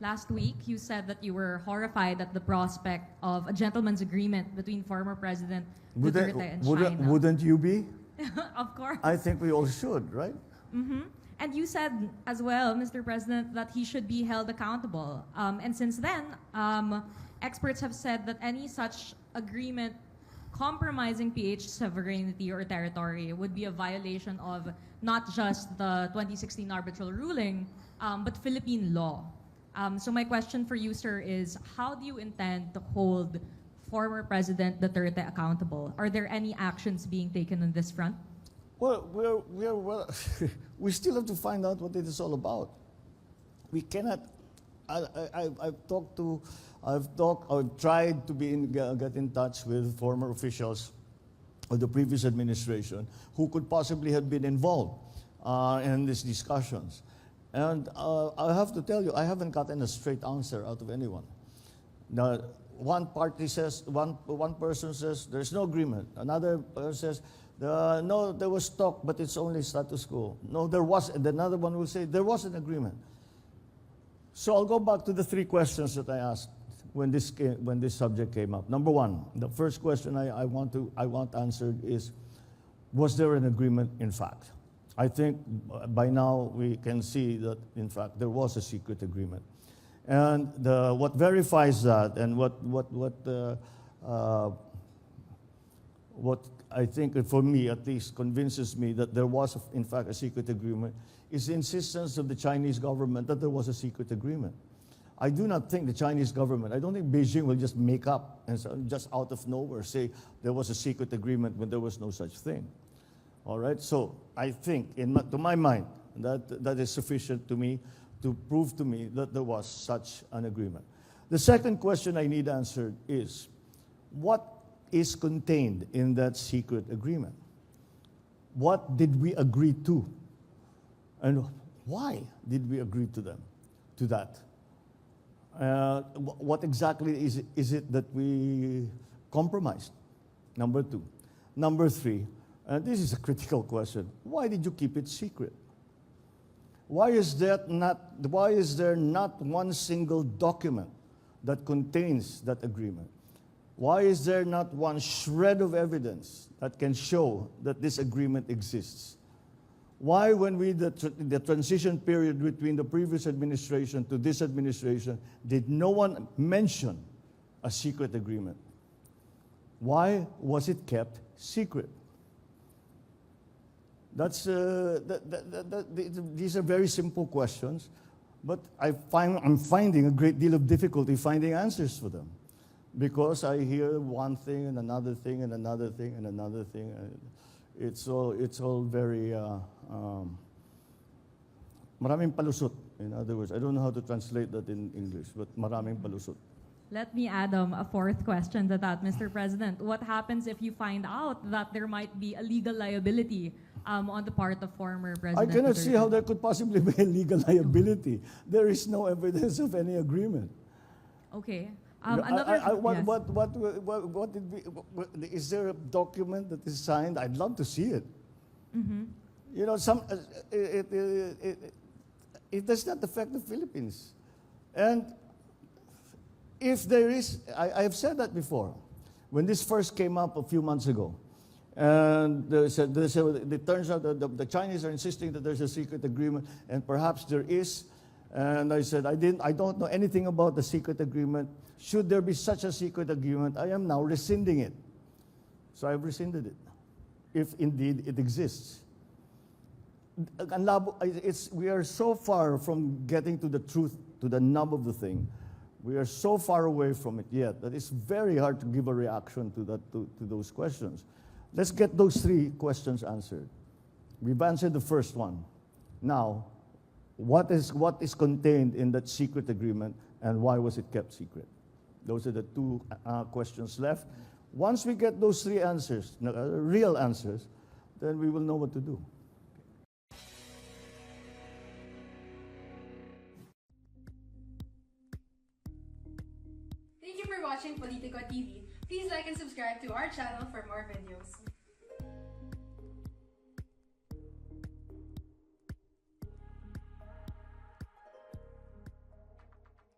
last week you said that you were horrified at the prospect of a gentleman's agreement between former President Duterte and China. Wouldn't you be? Of course. I think we all should, right? And you said as well, Mr. President, that he should be held accountable. And since then, experts have said that any such agreement compromising PH sovereignty or territory would be a violation of not just the 2016 arbitral ruling, but Philippine law. So my question for you, sir, is how do you intend to hold former President Duterte accountable? Are there any actions being taken on this front? Well, we still have to find out what it is all about. We cannot. I've tried to get in touch with former officials of the previous administration who could possibly have been involved in these discussions. And I have to tell you, I haven't gotten a straight answer out of anyone. Now, one party says, one person says, there's no agreement. Another person says, no, there was talk, but it's only status quo. No, there was, and another one will say, there was an agreement. So I'll go back to the three questions that I asked when this subject came up. Number one, the first question I want answered is, was there an agreement in fact? I think by now we can see that in fact there was a secret agreement. And what verifies that, and what I think, for me at least, convinces me that there was in fact a secret agreement, is the insistence of the Chinese government that there was a secret agreement. I do not think the Chinese government, I don't think Beijing will just make up and just out of nowhere say there was a secret agreement when there was no such thing. All right, so I think, to my mind, that is sufficient to me to prove to me that there was such an agreement. The second question I need answered is, what is contained in that secret agreement? What did we agree to? And why did we agree to that? What exactly is it that we compromised? Number two. Number three, and this is a critical question, why did you keep it secret? Why is there not one single document that contains that agreement? Why is there not one shred of evidence that can show that this agreement exists? Why, when the transition period between the previous administration to this administration, did no one mention a secret agreement? Why was it kept secret? These are very simple questions, but I'm finding a great deal of difficulty finding answers for them, because I hear one thing and another thing and another thing and another thing. It's all very maraming palusot. In other words, I don't know how to translate that in English, but maraming palusot. Let me add a fourth question to that, Mr. President. What happens if you find out that there might be a legal liability on the part of former President I cannot Duterte? see how there could possibly be a legal liability. There is no evidence of any agreement. Okay. Is there a document that is signed? I'd love to see it. You know, it does not affect the Philippines. And if there is, I have said that before, when this first came up a few months ago, and it turns out that the Chinese are insisting that there's a secret agreement, and perhaps there is. And I said, I don't know anything about the secret agreement. Should there be such a secret agreement, I am now rescinding it. So I've rescinded it, if indeed it exists. We are so far from getting to the truth, to the nub of the thing. We are so far away from it yet that it's very hard to give a reaction to those questions. Let's get those three questions answered. We've answered the first one. Now, what is contained in that secret agreement, and why was it kept secret? Those are the two questions left. Once we get those three answers, real answers, then we will know what to do. Thank you for watching Politiko TV. Please like and subscribe to our channel for more videos.